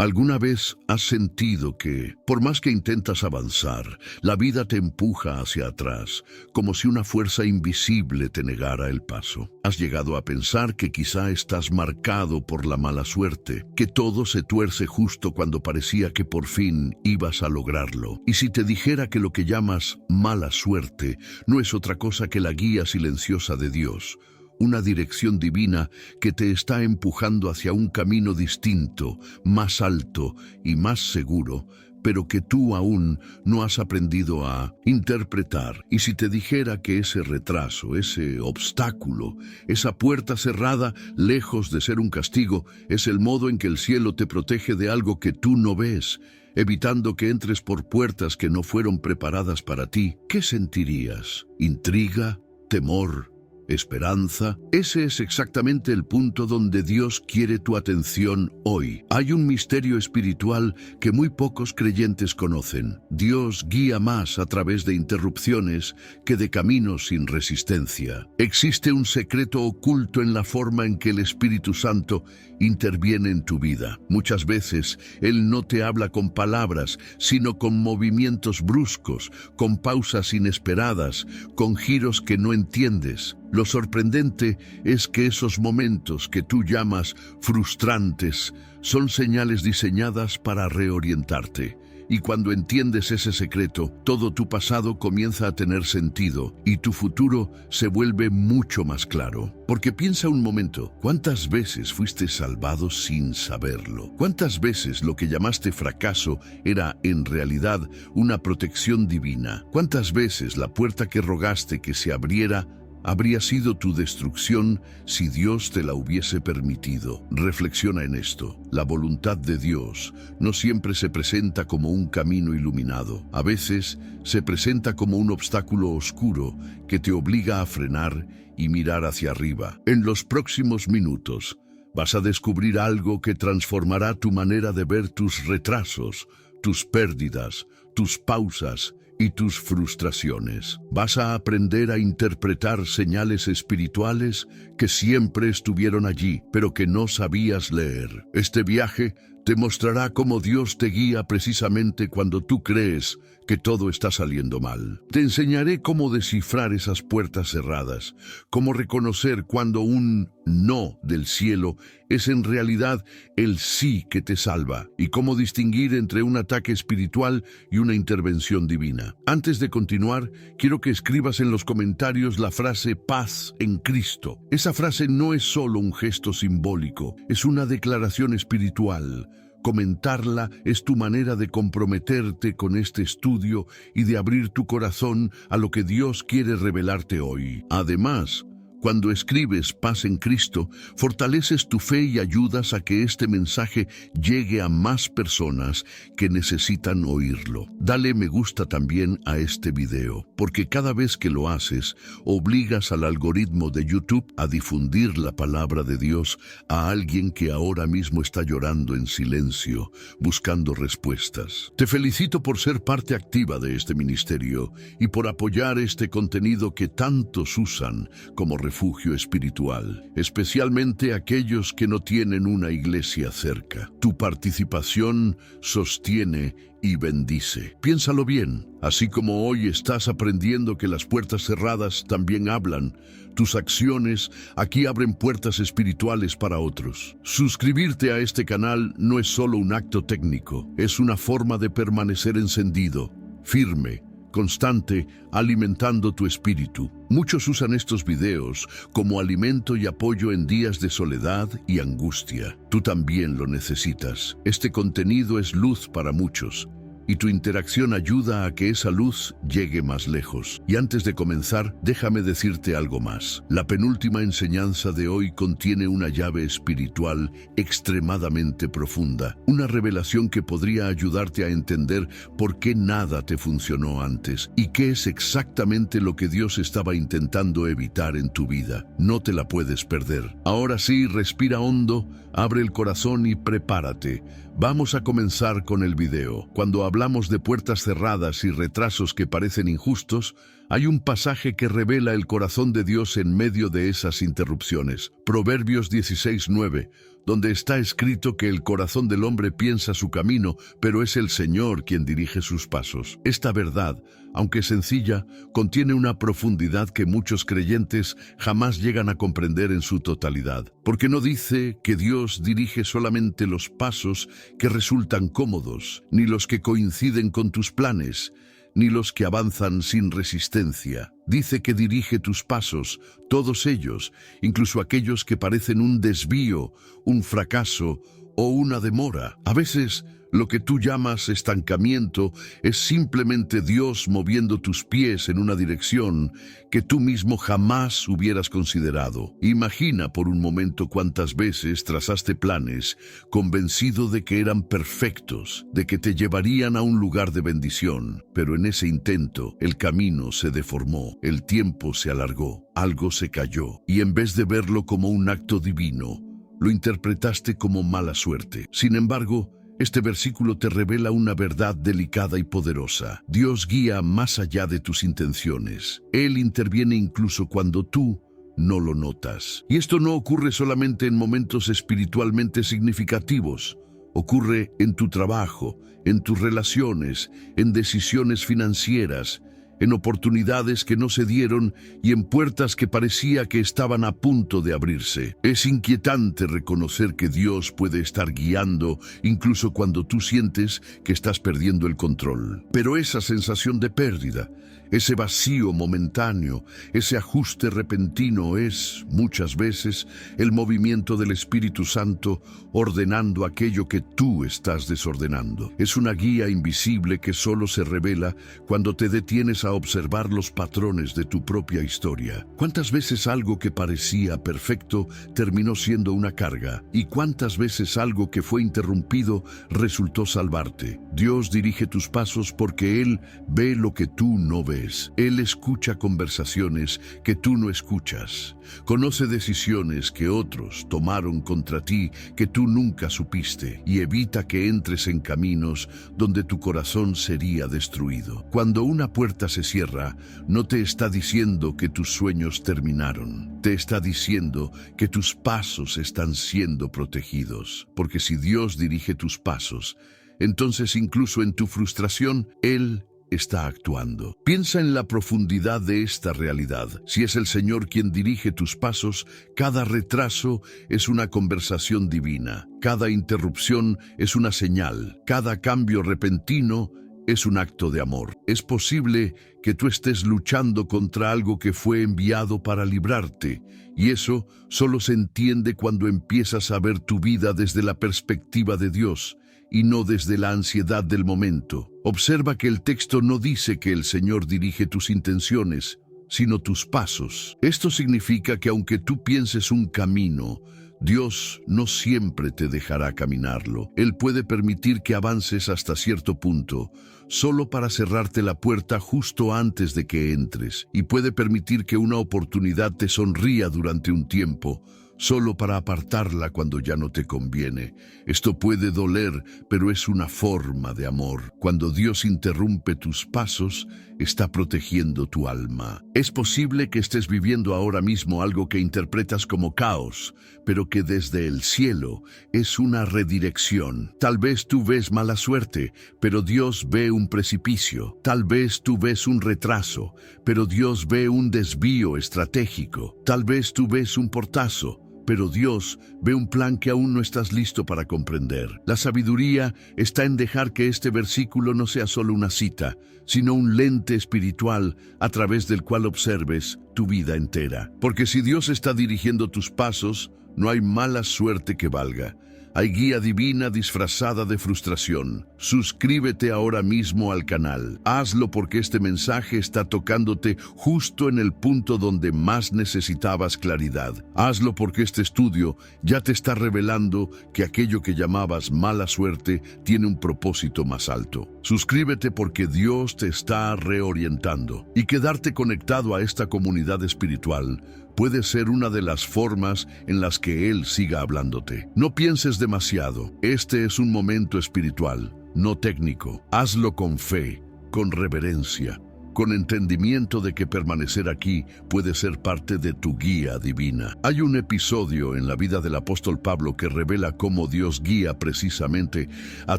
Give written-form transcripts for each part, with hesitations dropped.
¿Alguna vez has sentido que, por más que intentas avanzar, la vida te empuja hacia atrás, como si una fuerza invisible te negara el paso? ¿Has llegado a pensar que quizá estás marcado por la mala suerte, que todo se tuerce justo cuando parecía que por fin ibas a lograrlo? Y si te dijera que lo que llamas mala suerte no es otra cosa que la guía silenciosa de Dios, una dirección divina que te está empujando hacia un camino distinto, más alto y más seguro, pero que tú aún no has aprendido a interpretar? Y si te dijera que ese retraso, ese obstáculo, esa puerta cerrada, lejos de ser un castigo, es el modo en que el cielo te protege de algo que tú no ves, evitando que entres por puertas que no fueron preparadas para ti, ¿qué sentirías? ¿Intriga? ¿Temor? ¿Esperanza? Ese es exactamente el punto donde Dios quiere tu atención hoy. Hay un misterio espiritual que muy pocos creyentes conocen. Dios guía más a través de interrupciones que de caminos sin resistencia. Existe un secreto oculto en la forma en que el Espíritu Santo interviene en tu vida. Muchas veces Él no te habla con palabras, sino con movimientos bruscos, con pausas inesperadas, con giros que no entiendes. Lo sorprendente es que esos momentos que tú llamas frustrantes son señales diseñadas para reorientarte. Y cuando entiendes ese secreto, todo tu pasado comienza a tener sentido y tu futuro se vuelve mucho más claro. Porque piensa un momento, ¿cuántas veces fuiste salvado sin saberlo? ¿Cuántas veces lo que llamaste fracaso era en realidad una protección divina? ¿Cuántas veces la puerta que rogaste que se abriera habría sido tu destrucción si Dios te la hubiese permitido? Reflexiona en esto. La voluntad de Dios no siempre se presenta como un camino iluminado. A veces se presenta como un obstáculo oscuro que te obliga a frenar y mirar hacia arriba. En los próximos minutos vas a descubrir algo que transformará tu manera de ver tus retrasos, tus pérdidas, tus pausas y tus frustraciones. Vas a aprender a interpretar señales espirituales que siempre estuvieron allí, pero que no sabías leer. Este viaje te mostrará cómo Dios te guía precisamente cuando tú crees que todo está saliendo mal. Te enseñaré cómo descifrar esas puertas cerradas, cómo reconocer cuando un no del cielo es en realidad el sí que te salva, y cómo distinguir entre un ataque espiritual y una intervención divina. Antes de continuar, quiero que escribas en los comentarios la frase paz en Cristo. Esa frase no es solo un gesto simbólico, es una declaración espiritual. Comentarla es tu manera de comprometerte con este estudio y de abrir tu corazón a lo que Dios quiere revelarte hoy. Además, cuando escribes paz en Cristo, fortaleces tu fe y ayudas a que este mensaje llegue a más personas que necesitan oírlo. Dale me gusta también a este video, porque cada vez que lo haces, obligas al algoritmo de YouTube a difundir la palabra de Dios a alguien que ahora mismo está llorando en silencio, buscando respuestas. Te felicito por ser parte activa de este ministerio y por apoyar este contenido que tantos usan como refugio espiritual, especialmente aquellos que no tienen una iglesia cerca. Tu participación sostiene y bendice. Piénsalo bien. Así como hoy estás aprendiendo que las puertas cerradas también hablan, tus acciones aquí abren puertas espirituales para otros. Suscribirte a este canal no es solo un acto técnico, es una forma de permanecer encendido, firme, constante, alimentando tu espíritu. Muchos usan estos videos como alimento y apoyo en días de soledad y angustia. Tú también lo necesitas. Este contenido es luz para muchos, y tu interacción ayuda a que esa luz llegue más lejos. Y antes de comenzar, déjame decirte algo más. La penúltima enseñanza de hoy contiene una llave espiritual extremadamente profunda, una revelación que podría ayudarte a entender por qué nada te funcionó antes y qué es exactamente lo que Dios estaba intentando evitar en tu vida. No te la puedes perder. Ahora sí, respira hondo, abre el corazón y prepárate. Vamos a comenzar con el video. Cuando hablamos de puertas cerradas y retrasos que parecen injustos, Hay un pasaje que revela el corazón de Dios en medio de esas interrupciones. Proverbios 16:9, donde está escrito que el corazón del hombre piensa su camino, pero es el Señor quien dirige sus pasos. Esta verdad, aunque sencilla, contiene una profundidad que muchos creyentes jamás llegan a comprender en su totalidad. Porque no dice que Dios dirige solamente los pasos que resultan cómodos, ni los que coinciden con tus planes, ni los que avanzan sin resistencia. Dice que dirige tus pasos, todos ellos, incluso aquellos que parecen un desvío, un fracaso o una demora. A veces, lo que tú llamas estancamiento es simplemente Dios moviendo tus pies en una dirección que tú mismo jamás hubieras considerado. Imagina por un momento cuántas veces trazaste planes, convencido de que eran perfectos, de que te llevarían a un lugar de bendición, pero en ese intento el camino se deformó, el tiempo se alargó, algo se cayó, y en vez de verlo como un acto divino, lo interpretaste como mala suerte. Sin embargo, este versículo te revela una verdad delicada y poderosa. Dios guía más allá de tus intenciones. Él interviene incluso cuando tú no lo notas. Y esto no ocurre solamente en momentos espiritualmente significativos. Ocurre en tu trabajo, en tus relaciones, en decisiones financieras, en oportunidades que no se dieron y en puertas que parecía que estaban a punto de abrirse. Es inquietante reconocer que Dios puede estar guiando incluso cuando tú sientes que estás perdiendo el control. Pero esa sensación de pérdida, ese vacío momentáneo, ese ajuste repentino es, muchas veces, el movimiento del Espíritu Santo ordenando aquello que tú estás desordenando. Es una guía invisible que solo se revela cuando te detienes a observar los patrones de tu propia historia. ¿Cuántas veces algo que parecía perfecto terminó siendo una carga? ¿Y cuántas veces algo que fue interrumpido resultó salvarte? Dios dirige tus pasos porque Él ve lo que tú no ves. Él escucha conversaciones que tú no escuchas. Conoce decisiones que otros tomaron contra ti que tú nunca supiste y evita que entres en caminos donde tu corazón sería destruido. Cuando una puerta se cierra, no te está diciendo que tus sueños terminaron. Te está diciendo que tus pasos están siendo protegidos. Porque si Dios dirige tus pasos, entonces incluso en tu frustración, Él está actuando. Piensa en la profundidad de esta realidad. Si es el Señor quien dirige tus pasos, cada retraso es una conversación divina. Cada interrupción es una señal. Cada cambio repentino es un acto de amor. Es posible que tú estés luchando contra algo que fue enviado para librarte, y eso solo se entiende cuando empiezas a ver tu vida desde la perspectiva de Dios y no desde la ansiedad del momento. Observa que el texto no dice que el Señor dirige tus intenciones, sino tus pasos. Esto significa que aunque tú pienses un camino, Dios no siempre te dejará caminarlo. Él puede permitir que avances hasta cierto punto, solo para cerrarte la puerta justo antes de que entres, y puede permitir que una oportunidad te sonría durante un tiempo, solo para apartarla cuando ya no te conviene. Esto puede doler, pero es una forma de amor. Cuando Dios interrumpe tus pasos, está protegiendo tu alma. Es posible que estés viviendo ahora mismo algo que interpretas como caos, pero que desde el cielo es una redirección. Tal vez tú ves mala suerte, pero Dios ve un precipicio. Tal vez tú ves un retraso, pero Dios ve un desvío estratégico. Tal vez tú ves un portazo, pero Dios ve un plan que aún no estás listo para comprender. La sabiduría está en dejar que este versículo no sea solo una cita, sino un lente espiritual a través del cual observes tu vida entera. Porque si Dios está dirigiendo tus pasos, no hay mala suerte que valga. Hay guía divina disfrazada de frustración. Suscríbete ahora mismo al canal. Hazlo porque este mensaje está tocándote justo en el punto donde más necesitabas claridad. Hazlo porque este estudio ya te está revelando que aquello que llamabas mala suerte tiene un propósito más alto. Suscríbete porque Dios te está reorientando. Y quedarte conectado a esta comunidad espiritual puede ser una de las formas en las que Él siga hablándote. No pienses demasiado. Este es un momento espiritual, no técnico. Hazlo con fe, con reverencia, con entendimiento de que permanecer aquí puede ser parte de tu guía divina. Hay un episodio en la vida del apóstol Pablo que revela cómo Dios guía precisamente a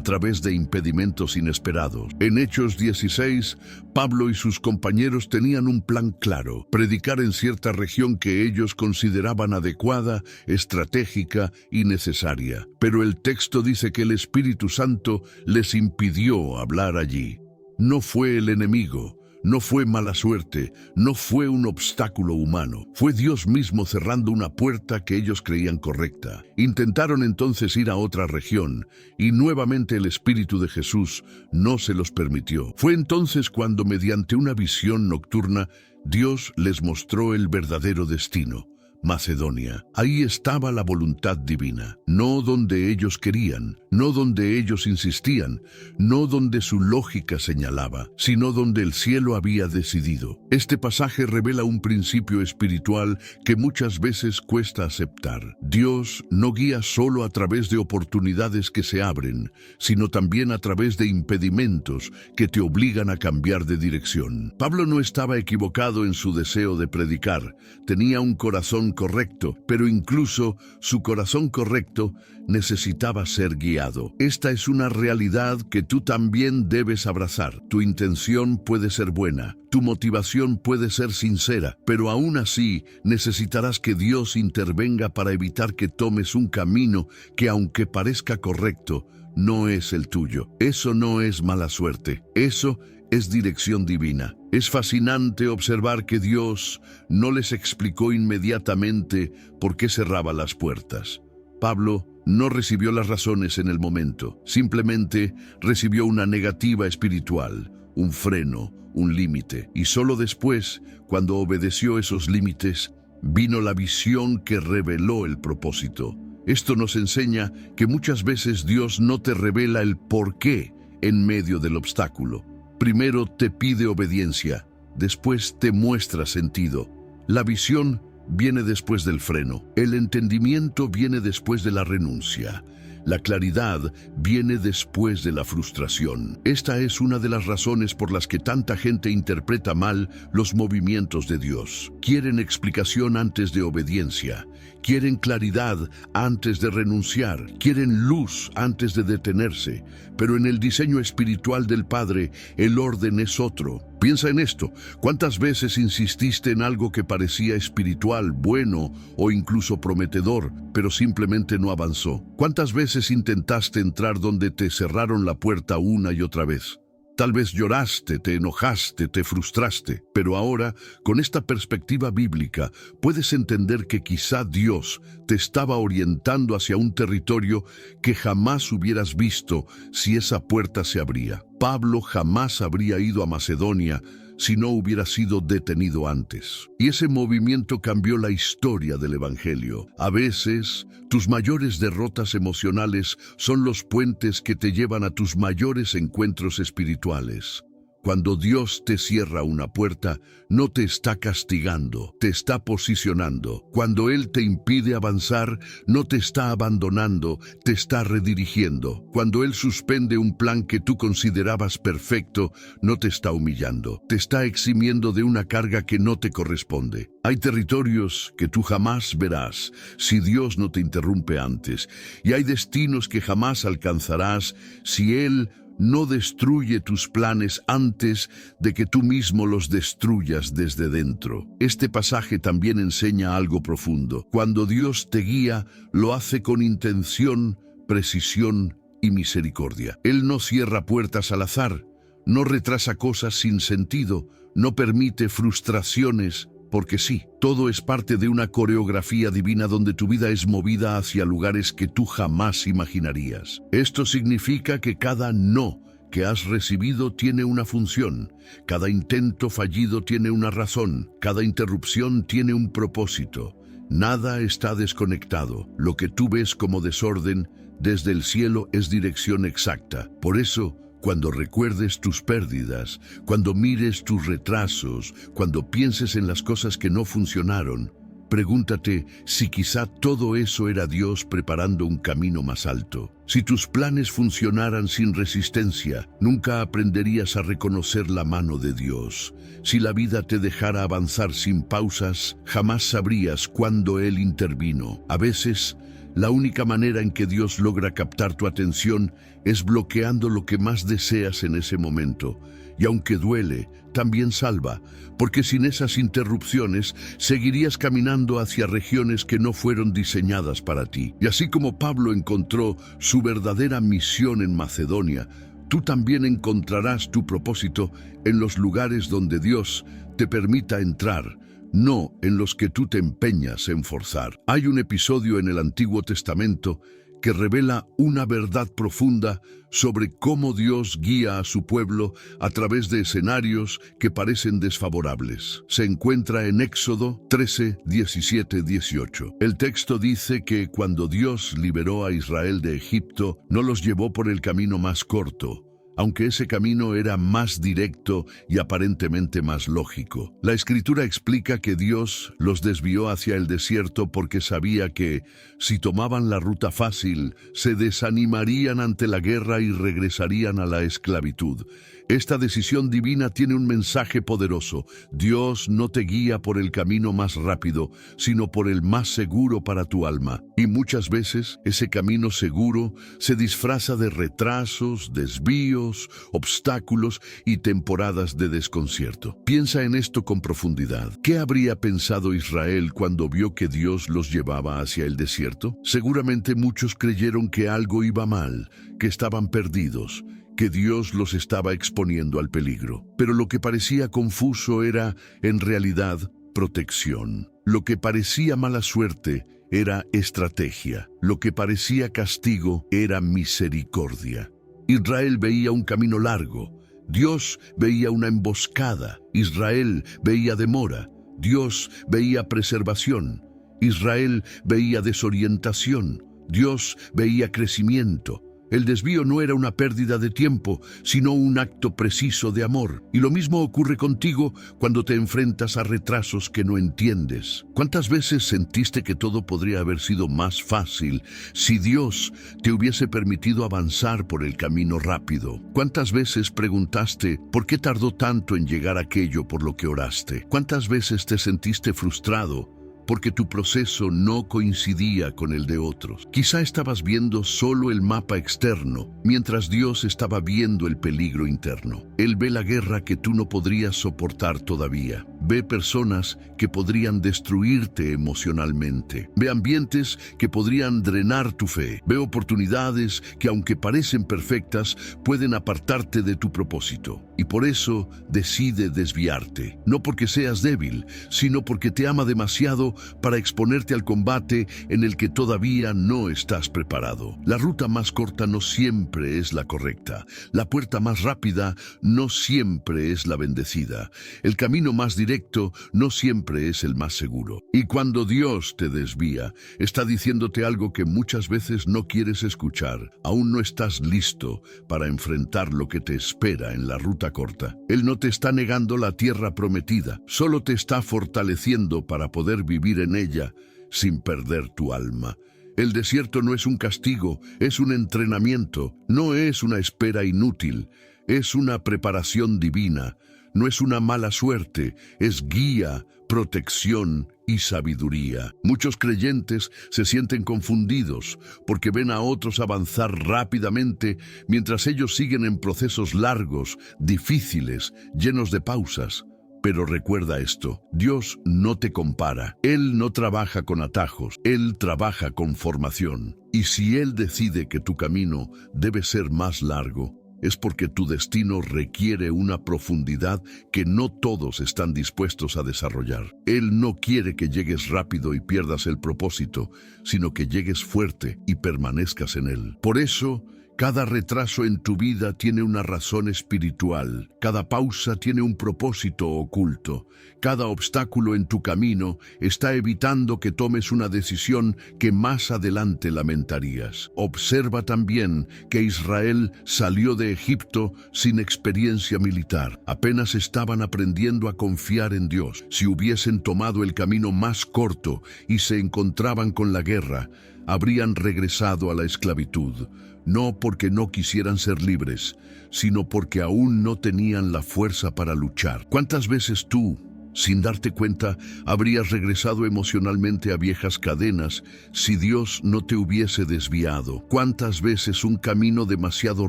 través de impedimentos inesperados. En Hechos 16, Pablo y sus compañeros tenían un plan claro: predicar en cierta región que ellos consideraban adecuada, estratégica y necesaria. Pero el texto dice que el Espíritu Santo les impidió hablar allí. No fue el enemigo, no fue mala suerte, no fue un obstáculo humano. Fue Dios mismo cerrando una puerta que ellos creían correcta. Intentaron entonces ir a otra región, y nuevamente el Espíritu de Jesús no se los permitió. Fue entonces cuando, mediante una visión nocturna, Dios les mostró el verdadero destino: Macedonia. Ahí estaba la voluntad divina, no donde ellos querían, no donde ellos insistían, no donde su lógica señalaba, sino donde el cielo había decidido. Este pasaje revela un principio espiritual que muchas veces cuesta aceptar. Dios no guía solo a través de oportunidades que se abren, sino también a través de impedimentos que te obligan a cambiar de dirección. Pablo no estaba equivocado en su deseo de predicar. Tenía un corazón correcto, pero incluso su corazón correcto necesitaba ser guiado. Esta es una realidad que tú también debes abrazar. Tu intención puede ser buena, tu motivación puede ser sincera, pero aún así necesitarás que Dios intervenga para evitar que tomes un camino que, aunque parezca correcto, no es el tuyo. Eso no es mala suerte, eso es dirección divina. Es fascinante observar que Dios no les explicó inmediatamente por qué cerraba las puertas. Pablo no recibió las razones en el momento, simplemente recibió una negativa espiritual, un freno, un límite. Y solo después, cuando obedeció esos límites, vino la visión que reveló el propósito. Esto nos enseña que muchas veces Dios no te revela el por qué en medio del obstáculo. Primero te pide obediencia, después te muestra sentido. La visión viene después del freno, el entendimiento viene después de la renuncia, la claridad viene después de la frustración. Esta es una de las razones por las que tanta gente interpreta mal los movimientos de Dios. Quieren explicación antes de obediencia, quieren claridad antes de renunciar, quieren luz antes de detenerse, pero en el diseño espiritual del Padre, el orden es otro. Piensa en esto: ¿cuántas veces insististe en algo que parecía espiritual, bueno o incluso prometedor, pero simplemente no avanzó? ¿Cuántas veces intentaste entrar donde te cerraron la puerta una y otra vez? Tal vez lloraste, te enojaste, te frustraste, pero ahora, con esta perspectiva bíblica, puedes entender que quizá Dios te estaba orientando hacia un territorio que jamás hubieras visto si esa puerta se abría. Pablo jamás habría ido a Macedonia si no hubiera sido detenido antes. Y ese movimiento cambió la historia del Evangelio. A veces, tus mayores derrotas emocionales son los puentes que te llevan a tus mayores encuentros espirituales. Cuando Dios te cierra una puerta, no te está castigando, te está posicionando. Cuando Él te impide avanzar, no te está abandonando, te está redirigiendo. Cuando Él suspende un plan que tú considerabas perfecto, no te está humillando, te está eximiendo de una carga que no te corresponde. Hay territorios que tú jamás verás si Dios no te interrumpe antes, y hay destinos que jamás alcanzarás si Él no destruye tus planes antes de que tú mismo los destruyas desde dentro. Este pasaje también enseña algo profundo. Cuando Dios te guía, lo hace con intención, precisión y misericordia. Él no cierra puertas al azar, no retrasa cosas sin sentido, no permite frustraciones, porque sí, todo es parte de una coreografía divina donde tu vida es movida hacia lugares que tú jamás imaginarías. Esto significa que cada no que has recibido tiene una función, cada intento fallido tiene una razón, cada interrupción tiene un propósito. Nada está desconectado. Lo que tú ves como desorden, desde el cielo es dirección exacta. Por eso, cuando recuerdes tus pérdidas, cuando mires tus retrasos, cuando pienses en las cosas que no funcionaron, Pregúntate si quizá todo eso era Dios preparando un camino más alto. Si tus planes funcionaran sin resistencia, nunca aprenderías a reconocer la mano de Dios. Si la vida te dejara avanzar sin pausas, jamás sabrías cuándo Él intervino. A veces, la única manera en que Dios logra captar tu atención es bloqueando lo que más deseas en ese momento. Y aunque duele, también salva, porque sin esas interrupciones seguirías caminando hacia regiones que no fueron diseñadas para ti. Y así como Pablo encontró su verdadera misión en Macedonia, tú también encontrarás tu propósito en los lugares donde Dios te permita entrar, no en los que tú te empeñas en forzar. Hay un episodio en el Antiguo Testamento que revela una verdad profunda sobre cómo Dios guía a su pueblo a través de escenarios que parecen desfavorables. Se encuentra en Éxodo 13, 17, 18. El texto dice que cuando Dios liberó a Israel de Egipto, no los llevó por el camino más corto, aunque ese camino era más directo y aparentemente más lógico. La Escritura explica que Dios los desvió hacia el desierto porque sabía que, si tomaban la ruta fácil, se desanimarían ante la guerra y regresarían a la esclavitud. Esta decisión divina tiene un mensaje poderoso. Dios no te guía por el camino más rápido, sino por el más seguro para tu alma. Y muchas veces ese camino seguro se disfraza de retrasos, desvíos, obstáculos y temporadas de desconcierto. Piensa en esto con profundidad. ¿Qué habría pensado Israel cuando vio que Dios los llevaba hacia el desierto? Seguramente muchos creyeron que algo iba mal, que estaban perdidos, que Dios los estaba exponiendo al peligro. Pero lo que parecía confuso era, en realidad, protección. Lo que parecía mala suerte era estrategia. Lo que parecía castigo era misericordia. Israel veía un camino largo. Dios veía una emboscada. Israel veía demora. Dios veía preservación. Israel veía desorientación. Dios veía crecimiento. El desvío no era una pérdida de tiempo, sino un acto preciso de amor. Y lo mismo ocurre contigo cuando te enfrentas a retrasos que no entiendes. ¿Cuántas veces sentiste que todo podría haber sido más fácil si Dios te hubiese permitido avanzar por el camino rápido? ¿Cuántas veces preguntaste por qué tardó tanto en llegar aquello por lo que oraste? ¿Cuántas veces te sentiste frustrado porque tu proceso no coincidía con el de otros? Quizá estabas viendo solo el mapa externo, mientras Dios estaba viendo el peligro interno. Él ve la guerra que tú no podrías soportar todavía. Ve personas que podrían destruirte emocionalmente. Ve ambientes que podrían drenar tu fe. Ve oportunidades que, aunque parecen perfectas, pueden apartarte de tu propósito. Y por eso decide desviarte. No porque seas débil, sino porque te ama demasiado para exponerte al combate en el que todavía no estás preparado. La ruta más corta no siempre es la correcta. La puerta más rápida no siempre es la bendecida. El camino más directo no siempre es el más seguro. Y cuando Dios te desvía, está diciéndote algo que muchas veces no quieres escuchar. Aún no estás listo para enfrentar lo que te espera en la ruta corta. Él no te está negando la tierra prometida, solo te está fortaleciendo para poder vivir en ella sin perder tu alma. El desierto no es un castigo, es un entrenamiento, no es una espera inútil, es una preparación divina, no es una mala suerte, es guía, protección y sabiduría. Muchos creyentes se sienten confundidos porque ven a otros avanzar rápidamente mientras ellos siguen en procesos largos, difíciles, llenos de pausas. Pero recuerda esto, Dios no te compara. Él no trabaja con atajos, Él trabaja con formación. Y si Él decide que tu camino debe ser más largo, es porque tu destino requiere una profundidad que no todos están dispuestos a desarrollar. Él no quiere que llegues rápido y pierdas el propósito, sino que llegues fuerte y permanezcas en Él. Por eso, Cada retraso en tu vida tiene una razón espiritual. Cada pausa tiene un propósito oculto. Cada obstáculo en tu camino está evitando que tomes una decisión que más adelante lamentarías. Observa también que Israel salió de Egipto sin experiencia militar. Apenas estaban aprendiendo a confiar en Dios. Si hubiesen tomado el camino más corto y se encontraban con la guerra, habrían regresado a la esclavitud, no porque no quisieran ser libres, sino porque aún no tenían la fuerza para luchar. ¿Cuántas veces tú, sin darte cuenta, habrías regresado emocionalmente a viejas cadenas si Dios no te hubiese desviado? ¿Cuántas veces un camino demasiado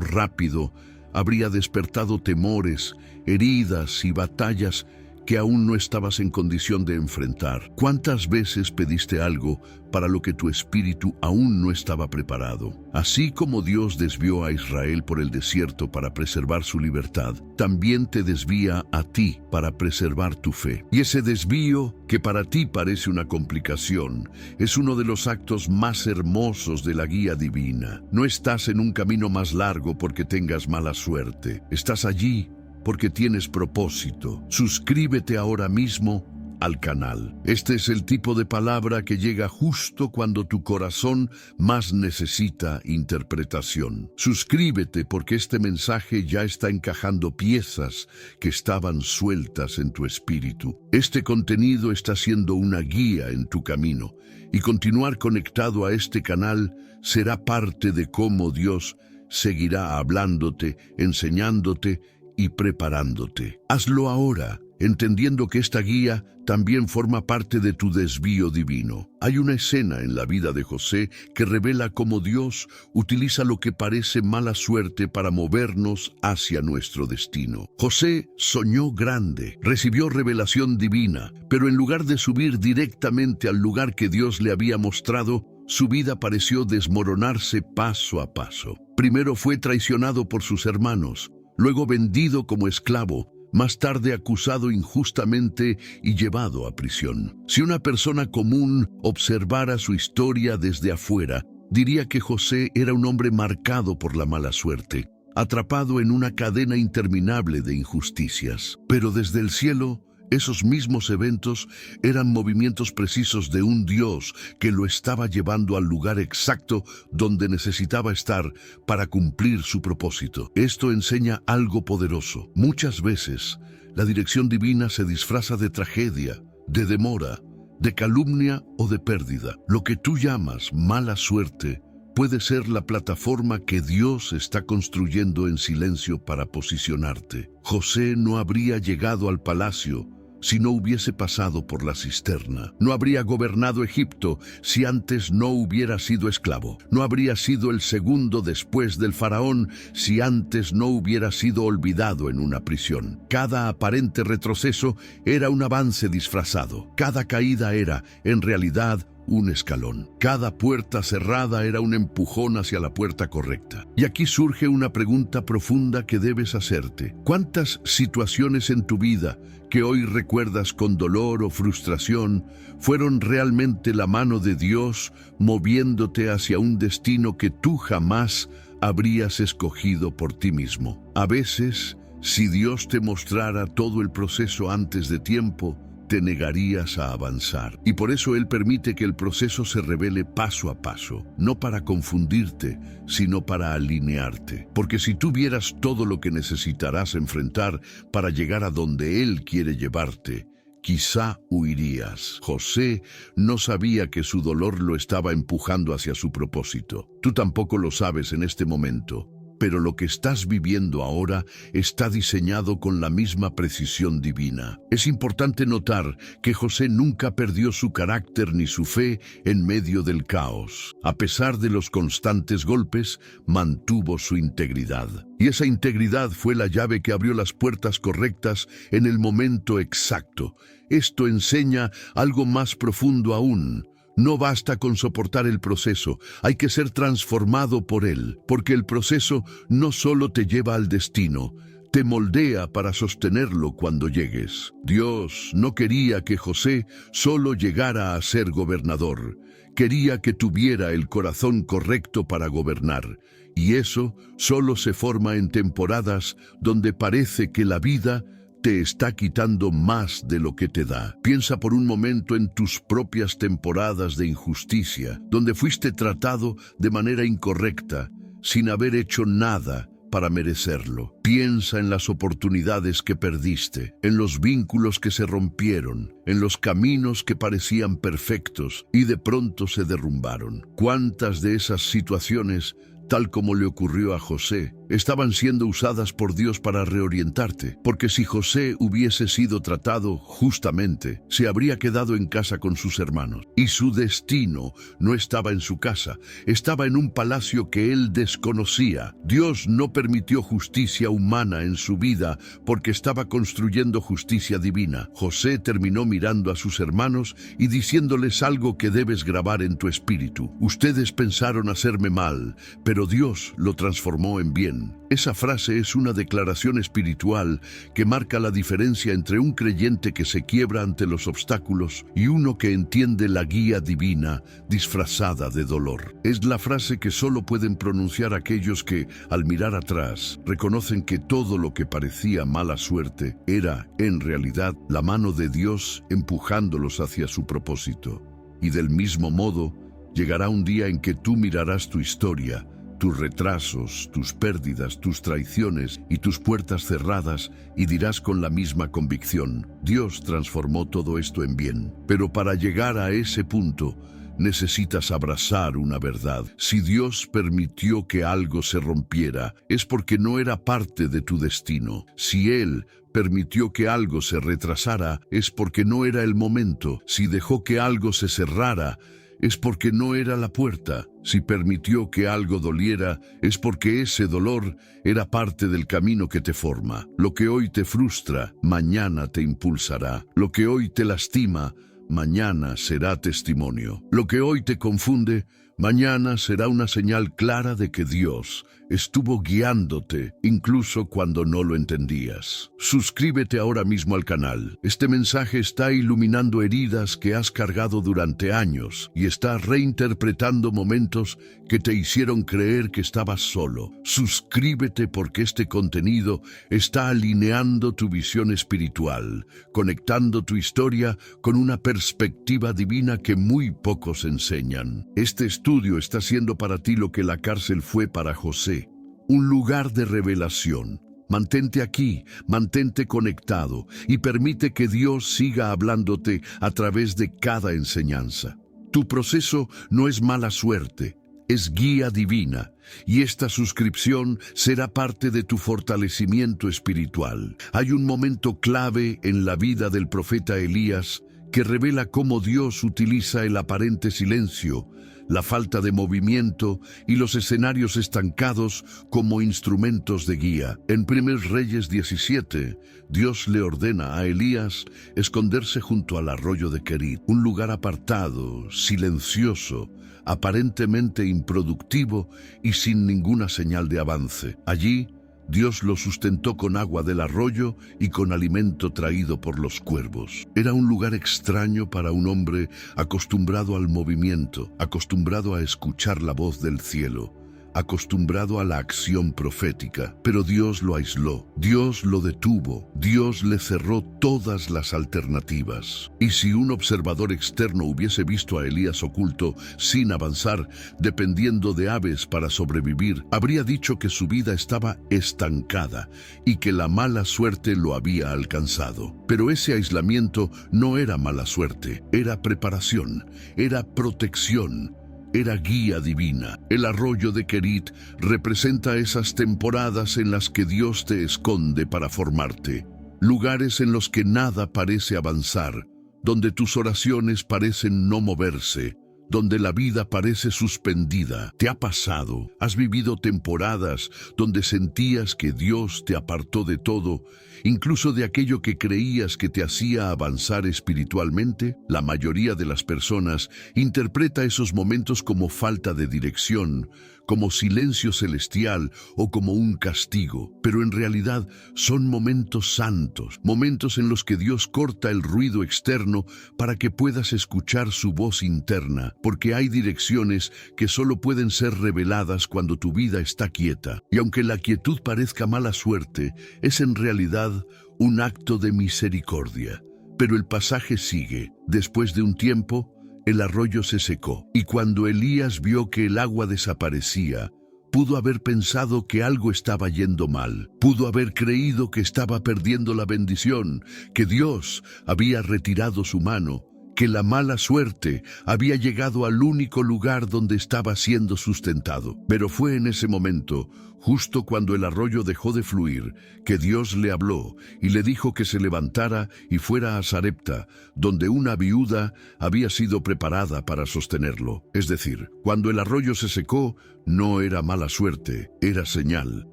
rápido habría despertado temores, heridas y batallas que aún no estabas en condición de enfrentar? ¿Cuántas veces pediste algo para lo que tu espíritu aún no estaba preparado? Así como Dios desvió a Israel por el desierto para preservar su libertad, también te desvía a ti para preservar tu fe. Y ese desvío, que para ti parece una complicación, es uno de los actos más hermosos de la guía divina. No estás en un camino más largo porque tengas mala suerte. Estás allí porque tienes propósito. Suscríbete ahora mismo al canal. Este es el tipo de palabra que llega justo cuando tu corazón más necesita interpretación. Suscríbete porque este mensaje ya está encajando piezas que estaban sueltas en tu espíritu. Este contenido está siendo una guía en tu camino, y continuar conectado a este canal será parte de cómo Dios seguirá hablándote, enseñándote y preparándote. Hazlo ahora, entendiendo que esta guía también forma parte de tu desvío divino. Hay una escena en la vida de José que revela cómo Dios utiliza lo que parece mala suerte para movernos hacia nuestro destino. José soñó grande, recibió revelación divina, pero en lugar de subir directamente al lugar que Dios le había mostrado, su vida pareció desmoronarse paso a paso. Primero fue traicionado por sus hermanos, luego vendido como esclavo, más tarde acusado injustamente y llevado a prisión. Si una persona común observara su historia desde afuera, diría que José era un hombre marcado por la mala suerte, atrapado en una cadena interminable de injusticias. Pero desde el cielo, esos mismos eventos eran movimientos precisos de un Dios que lo estaba llevando al lugar exacto donde necesitaba estar para cumplir su propósito. Esto enseña algo poderoso. Muchas veces, la dirección divina se disfraza de tragedia, de demora, de calumnia o de pérdida. Lo que tú llamas mala suerte puede ser la plataforma que Dios está construyendo en silencio para posicionarte. José no habría llegado al palacio si no hubiese pasado por la cisterna. No habría gobernado Egipto si antes no hubiera sido esclavo. No habría sido el segundo después del faraón si antes no hubiera sido olvidado en una prisión. Cada aparente retroceso era un avance disfrazado. Cada caída era, en realidad, un escalón. Cada puerta cerrada era un empujón hacia la puerta correcta. Y aquí surge una pregunta profunda que debes hacerte. ¿Cuántas situaciones en tu vida que hoy recuerdas con dolor o frustración fueron realmente la mano de Dios moviéndote hacia un destino que tú jamás habrías escogido por ti mismo? A veces, si Dios te mostrara todo el proceso antes de tiempo, te negarías a avanzar. Y por eso Él permite que el proceso se revele paso a paso, no para confundirte, sino para alinearte. Porque si tú vieras todo lo que necesitarás enfrentar para llegar a donde Él quiere llevarte, quizá huirías. José no sabía que su dolor lo estaba empujando hacia su propósito. Tú tampoco lo sabes en este momento. Pero lo que estás viviendo ahora está diseñado con la misma precisión divina. Es importante notar que José nunca perdió su carácter ni su fe en medio del caos. A pesar de los constantes golpes, mantuvo su integridad. Y esa integridad fue la llave que abrió las puertas correctas en el momento exacto. Esto enseña algo más profundo aún. No basta con soportar el proceso, hay que ser transformado por él, porque el proceso no solo te lleva al destino, te moldea para sostenerlo cuando llegues. Dios no quería que José solo llegara a ser gobernador, quería que tuviera el corazón correcto para gobernar. Y eso solo se forma en temporadas donde parece que la vida te está quitando más de lo que te da. Piensa por un momento en tus propias temporadas de injusticia, donde fuiste tratado de manera incorrecta, sin haber hecho nada para merecerlo. Piensa en las oportunidades que perdiste, en los vínculos que se rompieron, en los caminos que parecían perfectos y de pronto se derrumbaron. ¿Cuántas de esas situaciones, tal como le ocurrió a José, estaban siendo usadas por Dios para reorientarte? Porque si José hubiese sido tratado justamente, se habría quedado en casa con sus hermanos. Y su destino no estaba en su casa, estaba en un palacio que él desconocía. Dios no permitió justicia humana en su vida porque estaba construyendo justicia divina. José terminó mirando a sus hermanos y diciéndoles algo que debes grabar en tu espíritu. Ustedes pensaron hacerme mal, pero Dios lo transformó en bien. Esa frase es una declaración espiritual que marca la diferencia entre un creyente que se quiebra ante los obstáculos y uno que entiende la guía divina disfrazada de dolor. Es la frase que solo pueden pronunciar aquellos que, al mirar atrás, reconocen que todo lo que parecía mala suerte era, en realidad, la mano de Dios empujándolos hacia su propósito. Y del mismo modo, llegará un día en que tú mirarás tu historia, tus retrasos, tus pérdidas, tus traiciones y tus puertas cerradas, y dirás con la misma convicción: Dios transformó todo esto en bien. Pero para llegar a ese punto, necesitas abrazar una verdad. Si Dios permitió que algo se rompiera, es porque no era parte de tu destino. Si Él permitió que algo se retrasara, es porque no era el momento. Si dejó que algo se cerrara, es porque no era la puerta. Si permitió que algo doliera, es porque ese dolor era parte del camino que te forma. Lo que hoy te frustra, mañana te impulsará. Lo que hoy te lastima, mañana será testimonio. Lo que hoy te confunde, mañana será una señal clara de que Dios estuvo guiándote, incluso cuando no lo entendías. Suscríbete ahora mismo al canal. Este mensaje está iluminando heridas que has cargado durante años y está reinterpretando momentos que te hicieron creer que estabas solo. Suscríbete porque este contenido está alineando tu visión espiritual, conectando tu historia con una perspectiva divina que muy pocos enseñan. Este estudio está siendo para ti lo que la cárcel fue para José. Un lugar de revelación. Mantente aquí, mantente conectado y permite que Dios siga hablándote a través de cada enseñanza. Tu proceso no es mala suerte, es guía divina, y esta suscripción será parte de tu fortalecimiento espiritual. Hay un momento clave en la vida del profeta Elías que revela cómo Dios utiliza el aparente silencio, la falta de movimiento y los escenarios estancados como instrumentos de guía. En 1 Reyes 17, Dios le ordena a Elías esconderse junto al arroyo de Querit, un lugar apartado, silencioso, aparentemente improductivo y sin ninguna señal de avance. Allí, Dios lo sustentó con agua del arroyo y con alimento traído por los cuervos. Era un lugar extraño para un hombre acostumbrado al movimiento, acostumbrado a escuchar la voz del cielo, acostumbrado a la acción profética. Pero Dios lo aisló, Dios lo detuvo, Dios le cerró todas las alternativas. Y si un observador externo hubiese visto a Elías oculto, sin avanzar, dependiendo de aves para sobrevivir, habría dicho que su vida estaba estancada y que la mala suerte lo había alcanzado. Pero ese aislamiento no era mala suerte, era preparación, era protección, era guía divina. El arroyo de Querit representa esas temporadas en las que Dios te esconde para formarte, lugares en los que nada parece avanzar, donde tus oraciones parecen no moverse, donde la vida parece suspendida. ¿Te ha pasado? ¿Has vivido temporadas donde sentías que Dios te apartó de todo, incluso de aquello que creías que te hacía avanzar espiritualmente? La mayoría de las personas interpreta esos momentos como falta de dirección, como silencio celestial o como un castigo, pero en realidad son momentos santos, momentos en los que Dios corta el ruido externo para que puedas escuchar su voz interna, porque hay direcciones que solo pueden ser reveladas cuando tu vida está quieta. Y aunque la quietud parezca mala suerte, es en realidad un acto de misericordia. Pero el pasaje sigue. Después de un tiempo, el arroyo se secó, y cuando Elías vio que el agua desaparecía, pudo haber pensado que algo estaba yendo mal. Pudo haber creído que estaba perdiendo la bendición, que Dios había retirado su mano, que la mala suerte había llegado al único lugar donde estaba siendo sustentado. Pero fue en ese momento, justo cuando el arroyo dejó de fluir, que Dios le habló y le dijo que se levantara y fuera a Sarepta, donde una viuda había sido preparada para sostenerlo. Es decir, cuando el arroyo se secó, no era mala suerte, era señal.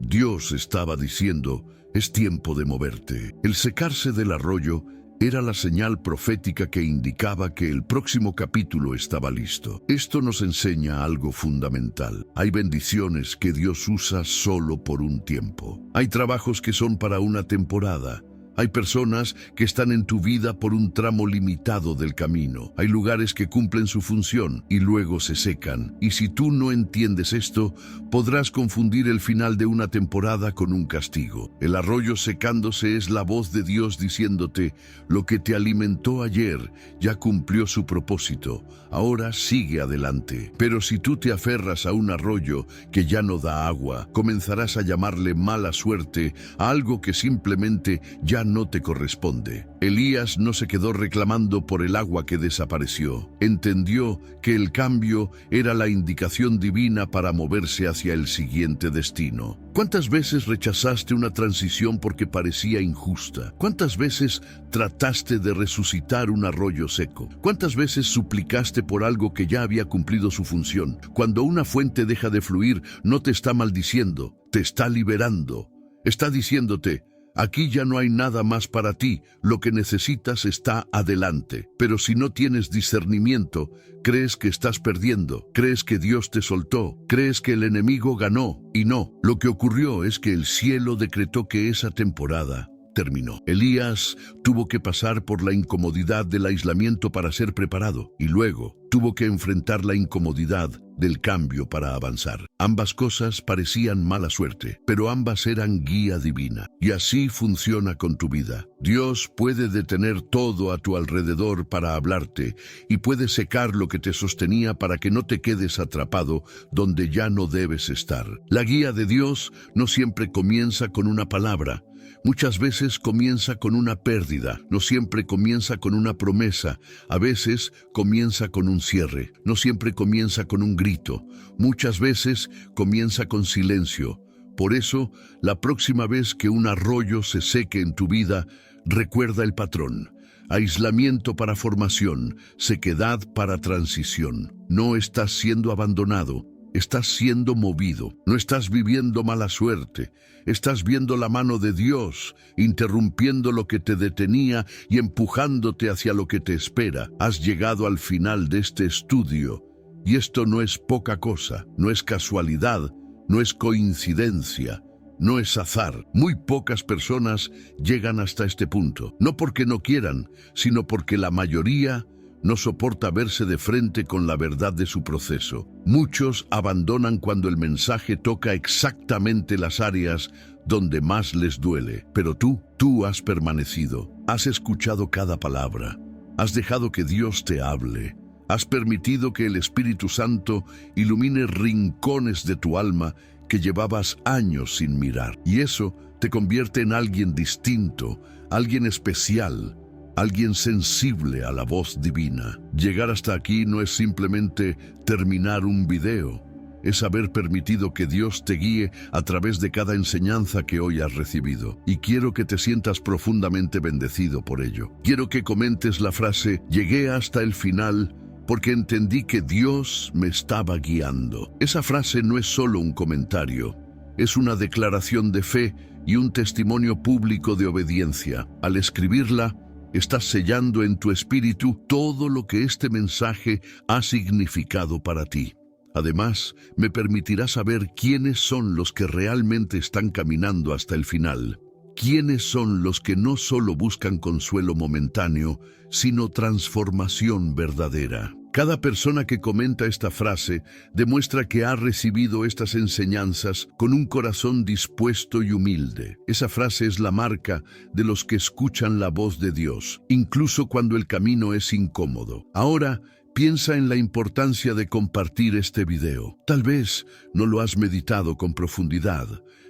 Dios estaba diciendo, es tiempo de moverte. El secarse del arroyo era la señal profética que indicaba que el próximo capítulo estaba listo. Esto nos enseña algo fundamental. Hay bendiciones que Dios usa solo por un tiempo. Hay trabajos que son para una temporada. Hay personas que están en tu vida por un tramo limitado del camino. Hay lugares que cumplen su función y luego se secan. Y si tú no entiendes esto, podrás confundir el final de una temporada con un castigo. El arroyo secándose es la voz de Dios diciéndote, lo que te alimentó ayer ya cumplió su propósito. Ahora sigue adelante. Pero si tú te aferras a un arroyo que ya no da agua, comenzarás a llamarle mala suerte a algo que simplemente ya no te corresponde. Elías no se quedó reclamando por el agua que desapareció. Entendió que el cambio era la indicación divina para moverse hacia el siguiente destino. ¿Cuántas veces rechazaste una transición porque parecía injusta? ¿Cuántas veces trataste de resucitar un arroyo seco? ¿Cuántas veces suplicaste por algo que ya había cumplido su función? Cuando una fuente deja de fluir, no te está maldiciendo, te está liberando. Está diciéndote, aquí ya no hay nada más para ti, lo que necesitas está adelante. Pero si no tienes discernimiento, crees que estás perdiendo, crees que Dios te soltó, crees que el enemigo ganó, y no. Lo que ocurrió es que el cielo decretó que esa temporada terminó. Elías tuvo que pasar por la incomodidad del aislamiento para ser preparado, y luego tuvo que enfrentar la incomodidad del cambio para avanzar. Ambas cosas parecían mala suerte, pero ambas eran guía divina. Y así funciona con tu vida. Dios puede detener todo a tu alrededor para hablarte y puede secar lo que te sostenía para que no te quedes atrapado donde ya no debes estar. La guía de Dios no siempre comienza con una palabra. Muchas veces comienza con una pérdida, no siempre comienza con una promesa, a veces comienza con un cierre, no siempre comienza con un grito, muchas veces comienza con silencio. Por eso, la próxima vez que un arroyo se seque en tu vida, recuerda el patrón. Aislamiento para formación, sequedad para transición. No estás siendo abandonado. Estás siendo movido, no estás viviendo mala suerte, estás viendo la mano de Dios, interrumpiendo lo que te detenía y empujándote hacia lo que te espera. Has llegado al final de este estudio, y esto no es poca cosa, no es casualidad, no es coincidencia, no es azar. Muy pocas personas llegan hasta este punto, no porque no quieran, sino porque la mayoría no soporta verse de frente con la verdad de su proceso. Muchos abandonan cuando el mensaje toca exactamente las áreas donde más les duele. Pero tú has permanecido, has escuchado cada palabra, has dejado que Dios te hable, has permitido que el Espíritu Santo ilumine rincones de tu alma que llevabas años sin mirar. Y eso te convierte en alguien distinto, alguien especial, alguien sensible a la voz divina. Llegar hasta aquí no es simplemente terminar un video, es haber permitido que Dios te guíe a través de cada enseñanza que hoy has recibido. Y quiero que te sientas profundamente bendecido por ello. Quiero que comentes la frase, llegué hasta el final porque entendí que Dios me estaba guiando. Esa frase no es solo un comentario, es una declaración de fe y un testimonio público de obediencia. Al escribirla, estás sellando en tu espíritu todo lo que este mensaje ha significado para ti. Además, me permitirá saber quiénes son los que realmente están caminando hasta el final. ¿Quiénes son los que no solo buscan consuelo momentáneo, sino transformación verdadera? Cada persona que comenta esta frase demuestra que ha recibido estas enseñanzas con un corazón dispuesto y humilde. Esa frase es la marca de los que escuchan la voz de Dios, incluso cuando el camino es incómodo. Ahora, piensa en la importancia de compartir este video. Tal vez no lo has meditado con profundidad,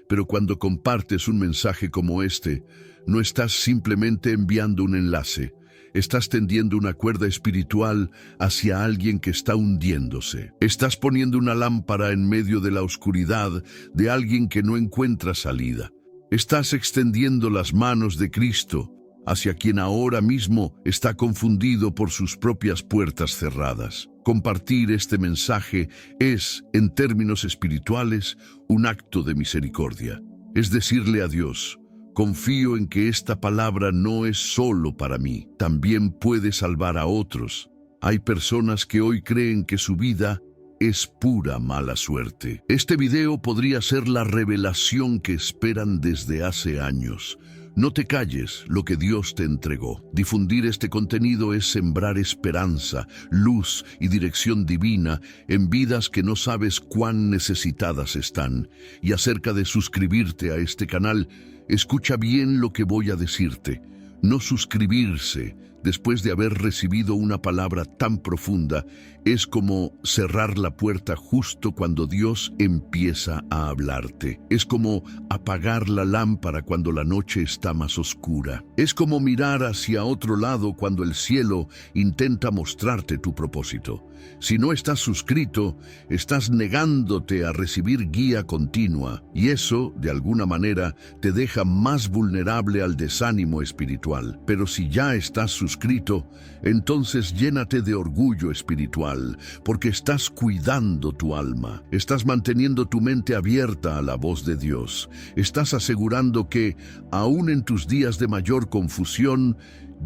pero cuando compartes un mensaje como este, no estás simplemente enviando un enlace. Estás tendiendo una cuerda espiritual hacia alguien que está hundiéndose. Estás poniendo una lámpara en medio de la oscuridad de alguien que no encuentra salida. Estás extendiendo las manos de Cristo hacia quien ahora mismo está confundido por sus propias puertas cerradas. Compartir este mensaje es, en términos espirituales, un acto de misericordia. Es decirle a Dios: confío en que esta palabra no es solo para mí, también puede salvar a otros. Hay personas que hoy creen que su vida es pura mala suerte. Este video podría ser la revelación que esperan desde hace años. No te calles lo que Dios te entregó. Difundir este contenido es sembrar esperanza, luz y dirección divina en vidas que no sabes cuán necesitadas están. Y acerca de suscribirte a este canal, escucha bien lo que voy a decirte. No suscribirse después de haber recibido una palabra tan profunda es como cerrar la puerta justo cuando Dios empieza a hablarte. Es como apagar la lámpara cuando la noche está más oscura. Es como mirar hacia otro lado cuando el cielo intenta mostrarte tu propósito. Si no estás suscrito, estás negándote a recibir guía continua, y eso, de alguna manera, te deja más vulnerable al desánimo espiritual. Pero si ya estás suscrito, entonces llénate de orgullo espiritual, porque estás cuidando tu alma, estás manteniendo tu mente abierta a la voz de Dios, estás asegurando que, aún en tus días de mayor confusión,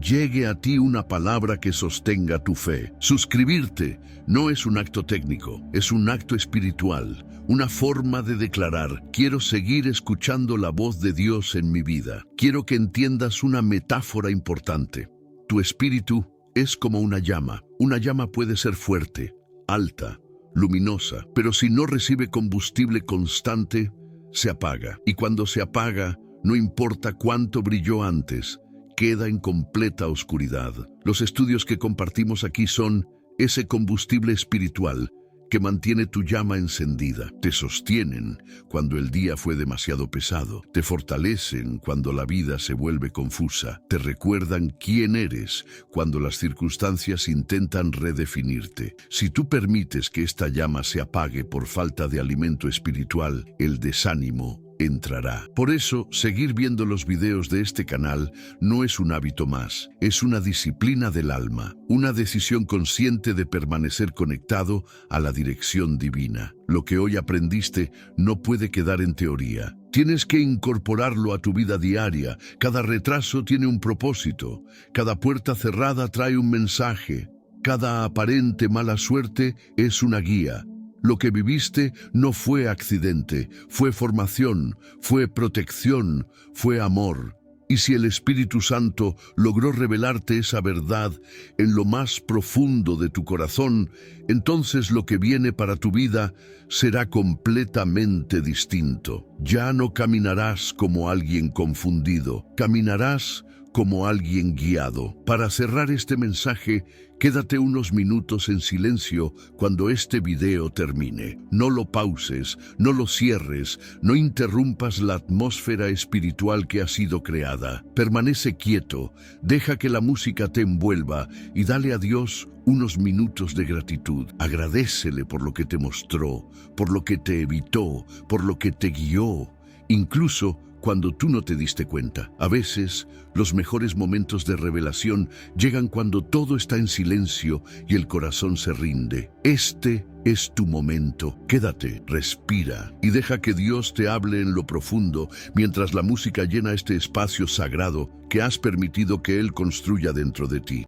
llegue a ti una palabra que sostenga tu fe. Suscribirte no es un acto técnico, es un acto espiritual, una forma de declarar: quiero seguir escuchando la voz de Dios en mi vida. Quiero que entiendas una metáfora importante. Tu espíritu es como una llama. Una llama puede ser fuerte, alta, luminosa, pero si no recibe combustible constante, se apaga. Y cuando se apaga, no importa cuánto brilló antes, queda en completa oscuridad. Los estudios que compartimos aquí son ese combustible espiritual que mantiene tu llama encendida. Te sostienen cuando el día fue demasiado pesado. Te fortalecen cuando la vida se vuelve confusa. Te recuerdan quién eres cuando las circunstancias intentan redefinirte. Si tú permites que esta llama se apague por falta de alimento espiritual, el desánimo entrará. Por eso, seguir viendo los videos de este canal no es un hábito más, es una disciplina del alma, una decisión consciente de permanecer conectado a la dirección divina. Lo que hoy aprendiste no puede quedar en teoría. Tienes que incorporarlo a tu vida diaria. Cada retraso tiene un propósito, cada puerta cerrada trae un mensaje, cada aparente mala suerte es una guía. Lo que viviste no fue accidente, fue formación, fue protección, fue amor. Y si el Espíritu Santo logró revelarte esa verdad en lo más profundo de tu corazón, entonces lo que viene para tu vida será completamente distinto. Ya no caminarás como alguien confundido, caminarás como alguien guiado. Para cerrar este mensaje, quédate unos minutos en silencio cuando este video termine. No lo pauses, no lo cierres, no interrumpas la atmósfera espiritual que ha sido creada. Permanece quieto, deja que la música te envuelva y dale a Dios unos minutos de gratitud. Agradécele por lo que te mostró, por lo que te evitó, por lo que te guió, incluso cuando tú no te diste cuenta. A veces, los mejores momentos de revelación llegan cuando todo está en silencio y el corazón se rinde. Este es tu momento. Quédate, respira y deja que Dios te hable en lo profundo mientras la música llena este espacio sagrado que has permitido que Él construya dentro de ti.